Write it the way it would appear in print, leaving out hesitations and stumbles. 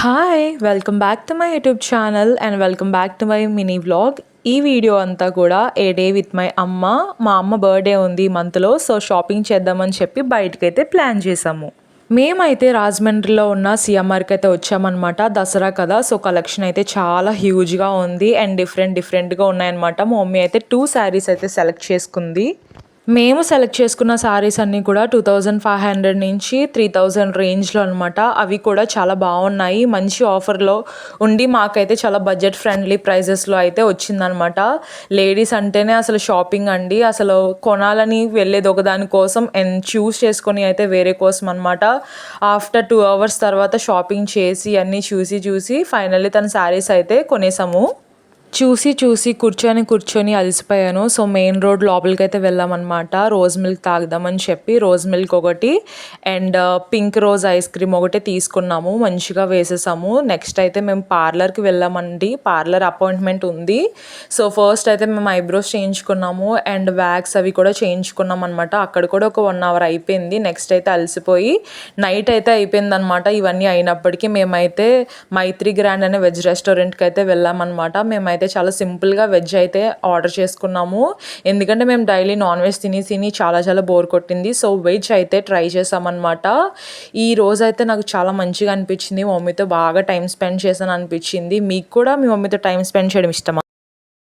Hi! Welcome back to my YouTube channel and welcome back to my mini vlog. ఈ video అంతా కూడా ఏ day with my అమ్మ. మా అమ్మ బర్త్డే ఉంది ఈ మంత్లో. సో షాపింగ్ చేద్దామని చెప్పి బయటకైతే ప్లాన్ చేసాము. మేమైతే రాజమండ్రిలో ఉన్న సిఎంఆర్కి అయితే వచ్చామన్నమాట. దసరా కదా, సో కలెక్షన్ అయితే చాలా హ్యూజ్గా ఉంది అండ్ డిఫరెంట్గా ఉన్నాయన్నమాట. మా మమ్మీ అయితే 2 శారీస్ అయితే సెలెక్ట్ చేసుకుంది. మేము సెలెక్ట్ చేసుకున్న శారీస్ అన్నీ కూడా 2500 నుంచి 3000 రేంజ్లో అనమాట. అవి కూడా చాలా బాగున్నాయి, మంచి ఆఫర్లో ఉండి మాకైతే చాలా బడ్జెట్ ఫ్రెండ్లీ ప్రైజెస్లో అయితే వచ్చిందనమాట. లేడీస్ అంటేనే అసలు షాపింగ్ అండి, అసలు కొనాలని వెళ్ళేది ఒకదాని కోసం అండ్ చూస్ చేసుకొని అయితే వేరే కోసం అనమాట. ఆఫ్టర్ 2 అవర్స్ తర్వాత షాపింగ్ చేసి అన్నీ చూసి ఫైనల్లీ తన శారీస్ అయితే కొనేసాము. చూసి కూర్చొని అలసిపోయాను. సో మెయిన్ రోడ్ లోపలికి అయితే వెళ్ళామన్నమాట. రోజ్ మిల్క్ తాగుదామని చెప్పి రోజ్ మిల్క్ ఒకటి and pink rose ice cream ఒకటి తీసుకున్నాము. మంచిగా వేసేసాము. నెక్స్ట్ అయితే మేము పార్లర్కి వెళ్ళామండి. పార్లర్ అపాయింట్మెంట్ ఉంది. సో ఫస్ట్ అయితే మేము ఐబ్రోస్ చేయించుకున్నాము అండ్ వ్యాక్స్ అవి కూడా చేయించుకున్నాం అనమాట. అక్కడ కూడా ఒక 1 అవర్ అయిపోయింది. నెక్స్ట్ అయితే అలసిపోయి నైట్ అయితే అయిపోయింది అనమాట. ఇవన్నీ అయినప్పటికీ మేమైతే మైత్రి గ్రాండ్ అనే వెజ్ రెస్టారెంట్కి అయితే వెళ్ళామన్నమాట. మేమైతే చాలా సింపుల్గా వెజ్ అయితే ఆర్డర్ చేసుకున్నాము. ఎందుకంటే మేము డైలీ నాన్ వెజ్ తిని చాలా బోర్ కొట్టింది. సో వెజ్ అయితే ట్రై చేసామన్నమాట. ఈ రోజు అయితే నాకు చాలా మంచిగా అనిపించింది. మా మమ్మీతో బాగా టైం స్పెండ్ చేశాను అనిపించింది. మీకు కూడా మీ మమ్మీతో టైం స్పెండ్ చేయడం ఇష్టమా?